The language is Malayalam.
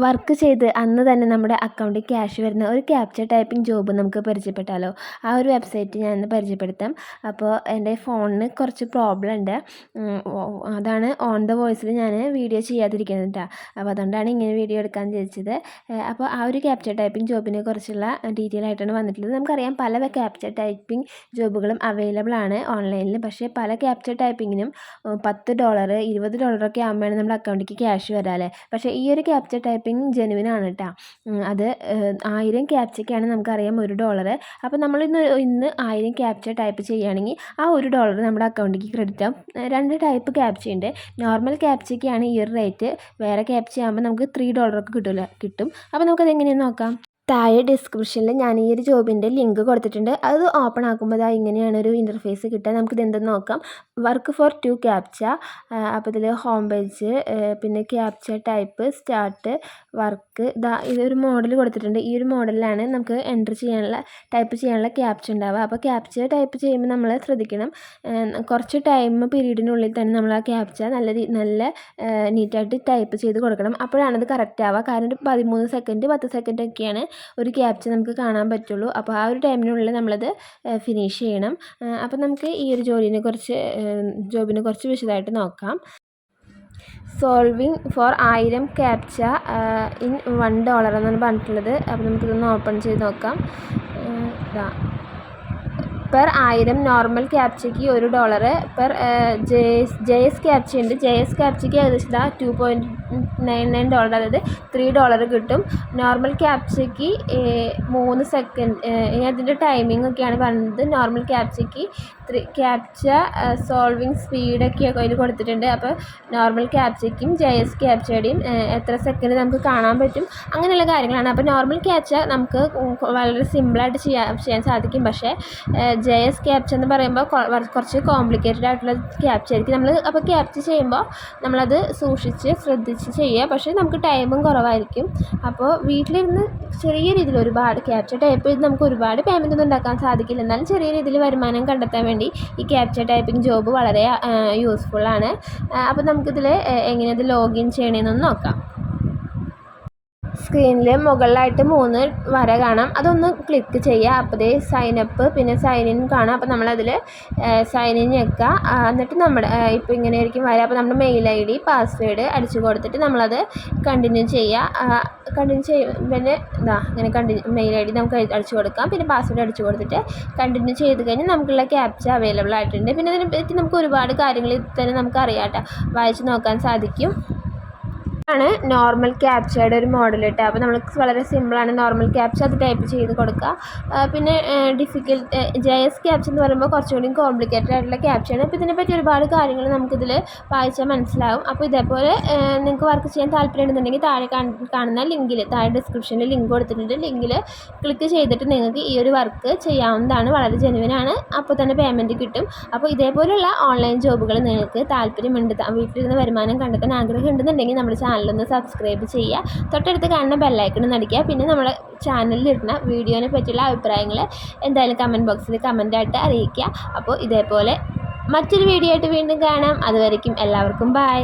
വർക്ക് ചെയ്ത് അന്ന് തന്നെ നമ്മുടെ അക്കൗണ്ടിൽ ക്യാഷ് വരുന്ന ഒരു ക്യാപ്ചർ ടൈപ്പിംഗ് ജോബ് നമുക്ക് പരിചയപ്പെട്ടാലോ? ആ ഒരു വെബ്സൈറ്റ് ഞാനിന്ന് പരിചയപ്പെടുത്താം. അപ്പോൾ എൻ്റെ ഫോണിന് കുറച്ച് പ്രോബ്ലം ഉണ്ട്. അതാണ് ഓൺ ദ വോയിസിൽ ഞാൻ വീഡിയോ ചെയ്യാതിരിക്കുന്നത് കേട്ടോ. അപ്പോൾ അതുകൊണ്ടാണ് ഇങ്ങനെ വീഡിയോ എടുക്കാൻ വിചാരിച്ചത്. അപ്പോൾ ആ ഒരു ക്യാപ്ചർ ടൈപ്പിംഗ് ജോബിനെ കുറിച്ചുള്ള ഡീറ്റെയിൽ ആയിട്ടാണ് വന്നിട്ടുള്ളത്. നമുക്കറിയാം പല ക്യാപ്ചർ ടൈപ്പിംഗ് ജോബുകളും അവൈലബിൾ ആണ് ഓൺലൈനിൽ. പക്ഷേ പല ക്യാപ്ചർ ടൈപ്പിങ്ങിനും $10 $20 ഒക്കെ ആകുമ്പോഴാണ് നമ്മുടെ അക്കൗണ്ടിലേക്ക് ക്യാഷ് വരാല്ലേ. പക്ഷേ ഈ ഒരു ക്യാപ്ചർ ടൈപ്പിംഗ് ജെനുവിൻ ആണ് കേട്ടോ. അത് 1000 ക്യാപ്ചയ്ക്കാണ് നമുക്കറിയാം $1. അപ്പോൾ നമ്മൾ ഇന്ന് 1000 ക്യാപ്ച ടൈപ്പ് ചെയ്യുകയാണെങ്കിൽ ആ $1 നമ്മുടെ അക്കൗണ്ടിലേക്ക് ക്രെഡിറ്റ് ആവും. 2 ടൈപ്പ് ക്യാപ്ച ഉണ്ട്. നോർമൽ ക്യാപ്ചയ്ക്കാണ് ഈ ഒരു റേറ്റ്. വേറെ ക്യാപ്ച ആകുമ്പോൾ നമുക്ക് $3 ഒക്കെ കിട്ടും. അപ്പോൾ നമുക്കത് എങ്ങനെയെന്ന് നോക്കാം. താഴെ ഡിസ്ക്രിപ്ഷനിൽ ഞാൻ ഈ ഒരു ജോബിൻ്റെ ലിങ്ക് കൊടുത്തിട്ടുണ്ട്. അത് ഓപ്പൺ ആക്കുമ്പോൾ ഇങ്ങനെയാണ് ഒരു ഇൻ്റർഫേസ് കിട്ടുക. നമുക്കിത് എന്തെന്ന് നോക്കാം. Work for 2 captcha. അപ്പോൾ ഇതിൽ ഹോം പേജ്, പിന്നെ ക്യാപ്ച ടൈപ്പ്, സ്റ്റാർട്ട്, വർക്ക്, ഇതൊരു മോഡൽ കൊടുത്തിട്ടുണ്ട്. ഈ ഒരു മോഡലിലാണ് നമുക്ക് ടൈപ്പ് ചെയ്യാനുള്ള ക്യാപ്ച ഉണ്ടാവുക. അപ്പോൾ ക്യാപ്ച ടൈപ്പ് ചെയ്യുമ്പോൾ നമ്മൾ ശ്രദ്ധിക്കണം, കുറച്ച് ടൈം പീരീഡിനുള്ളിൽ തന്നെ നമ്മൾ ആ ക്യാപ്ച നല്ല നീറ്റായിട്ട് ടൈപ്പ് ചെയ്ത് കൊടുക്കണം. അപ്പോഴാണത് കറക്റ്റ് ആവുക. കാരണം ഒരു 13 സെക്കൻഡ് 10 സെക്കൻഡ് ഒക്കെയാണ് ഒരു ക്യാപ്ച നമുക്ക് കാണാൻ പറ്റുള്ളൂ. അപ്പോൾ ആ ഒരു ടൈമിനുള്ളിൽ നമ്മളത് ഫിനിഷ് ചെയ്യണം. അപ്പോൾ നമുക്ക് ഈ ഒരു ജോബിനെ കുറിച്ച് വിശദമായിട്ട് നോക്കാം. സോൾവിങ് ഫോർ 1000 ക്യാപ്ച ഇൻ $1 എന്നാണ് പറഞ്ഞിട്ടുള്ളത്. അപ്പോൾ നമുക്കിതൊന്ന് ഓപ്പൺ ചെയ്ത് നോക്കാം. പെർ 1000 നോർമൽ ക്യാപ്ചയ്ക്ക് $1. പെർ JS ക്യാപ്ച ഉണ്ട്. JS ക്യാപ്ചയ്ക്ക് ഏകദേശം $2.99, അതായത് $3 കിട്ടും. നോർമൽ ക്യാപ്ചയ്ക്ക് 3 സെക്കൻഡ്. ഇനി അതിൻ്റെ ടൈമിംഗ് ഒക്കെയാണ് പറയുന്നത്. നോർമൽ ക്യാപ്ചയ്ക്ക് ക്യാപ്ച സോൾവിങ് സ്പീഡൊക്കെ അതിൽ കൊടുത്തിട്ടുണ്ട്. അപ്പോൾ നോർമൽ ക്യാപ്ചയ്ക്കും JS ക്യാപ്ചയുടെയും എത്ര സെക്കൻഡ് നമുക്ക് കാണാൻ പറ്റും, അങ്ങനെയുള്ള കാര്യങ്ങളാണ്. അപ്പോൾ നോർമൽ ക്യാപ്ച നമുക്ക് വളരെ സിമ്പിളായിട്ട് ചെയ്യാൻ സാധിക്കും. പക്ഷേ JS ക്യാപ്ച എന്ന് പറയുമ്പോൾ കുറച്ച് കോംപ്ലിക്കേറ്റഡ് ആയിട്ടുള്ള ക്യാപ്ച ആയിരിക്കും. അപ്പോൾ ക്യാപ്ച ചെയ്യുമ്പോൾ നമ്മളത് ശ്രദ്ധിച്ച് ചെയ്യുക. പക്ഷേ നമുക്ക് ടൈമും കുറവായിരിക്കും. അപ്പോൾ വീട്ടിലിരുന്ന് ചെറിയ രീതിയിൽ ഒരുപാട് ക്യാപ്ച ടൈപ്പ് ചെയ്ത് നമുക്ക് ഒരുപാട് പേയ്മെൻ്റ് ഒന്നും ഉണ്ടാക്കാൻ സാധിക്കില്ല. എന്നാലും ചെറിയ രീതിയിൽ വരുമാനം കണ്ടെത്താൻ വേണ്ടി ഈ ക്യാപ്ച ടൈപ്പിംഗ് ജോബ് വളരെ യൂസ്ഫുള്ളാണ്. അപ്പോൾ നമുക്കിതിൽ എങ്ങനെയത് ലോഗിൻ ചെയ്യണമെന്നൊന്ന് നോക്കാം. സ്ക്രീനിൽ മുകളിലായിട്ട് 3 വര കാണാം. അതൊന്ന് ക്ലിക്ക് ചെയ്യുക. അപ്പോൾ സൈനപ്പ് പിന്നെ സൈൻ ഇൻ കാണാം. അപ്പോൾ നമ്മളതിൽ സൈൻ ഇൻ ഞെക്കുക. എന്നിട്ട് നമ്മുടെ ഇപ്പോൾ ഇങ്ങനെ ആയിരിക്കും വരിക. അപ്പോൾ നമ്മുടെ മെയിൽ ID പാസ്വേഡ് അടിച്ചു കൊടുത്തിട്ട് നമ്മളത് കണ്ടിന്യൂ ചെയ്യുക. കണ്ടിന്യൂ പിന്നെ ഇങ്ങനെ മെയിൽ ID നമുക്ക് അടിച്ചു കൊടുക്കാം. പിന്നെ പാസ്വേഡ് അടിച്ചു കൊടുത്തിട്ട് കണ്ടിന്യൂ ചെയ്ത് കഴിഞ്ഞാൽ നമുക്കുള്ള ക്യാപ്ച അവൈലബിൾ ആയിട്ടുണ്ട്. പിന്നെ ഇതിനെപ്പറ്റി നമുക്ക് ഒരുപാട് കാര്യങ്ങൾ തന്നെ നമുക്ക് അറിയാം, വായിച്ച് നോക്കാൻ സാധിക്കും. ആണ് നോർമൽ ക്യാപ്ചയുടെ ഒരു മോഡൽ കേട്ടോ. അപ്പോൾ നമ്മൾക്ക് വളരെ സിമ്പിളാണ് നോർമൽ ക്യാപ്ച, അത് ടൈപ്പ് ചെയ്ത് കൊടുക്കുക. പിന്നെ JS ക്യാപ്ച എന്ന് പറയുമ്പോൾ കുറച്ചുകൂടി കോംപ്ലിക്കേറ്റഡ് ആയിട്ടുള്ള ക്യാപ്ചയാണ്. അപ്പോൾ ഇതിനെപ്പറ്റി ഒരുപാട് കാര്യങ്ങൾ നമുക്കിതിൽ വായിച്ചാൽ മനസ്സിലാവും. അപ്പോൾ ഇതേപോലെ നിങ്ങൾക്ക് വർക്ക് ചെയ്യാൻ താല്പര്യമുണ്ടെന്നുണ്ടെങ്കിൽ താഴെ കാണുന്ന ലിങ്കിൽ, താഴെ ഡിസ്ക്രിപ്ഷനിൽ ലിങ്ക് കൊടുത്തിട്ടുണ്ട്. ലിങ്കിൽ ക്ലിക്ക് ചെയ്തിട്ട് നിങ്ങൾക്ക് ഈ ഒരു വർക്ക് ചെയ്യാവുന്നതാണ്. വളരെ ജെനുവിനാണ്. അപ്പോൾ തന്നെ പേയ്മെൻറ്റ് കിട്ടും. അപ്പോൾ ഇതേപോലെയുള്ള ഓൺലൈൻ ജോബുകൾ നിങ്ങൾക്ക് താല്പര്യമുണ്ട്, വീട്ടിലിരുന്ന് വരുമാനം കണ്ടെത്താൻ ആഗ്രഹം ഉണ്ടെന്നുണ്ടെങ്കിൽ നമ്മുടെ ചാനലൊന്ന് സബ്സ്ക്രൈബ് ചെയ്യുക. തൊട്ടടുത്ത് കാണുന്ന ബെല്ലൈക്കൺ അടിക്കുക. പിന്നെ നമ്മുടെ ചാനലിലിടുന്ന വീഡിയോനെ പറ്റിയുള്ള അഭിപ്രായങ്ങൾ എന്തായാലും കമൻറ്റ് ബോക്സിൽ കമൻറ്റായിട്ട് അറിയിക്കുക. അപ്പോൾ ഇതേപോലെ മറ്റൊരു വീഡിയോ ആയിട്ട് വീണ്ടും കാണാം. അതുവരേക്കും എല്ലാവർക്കും ബൈ.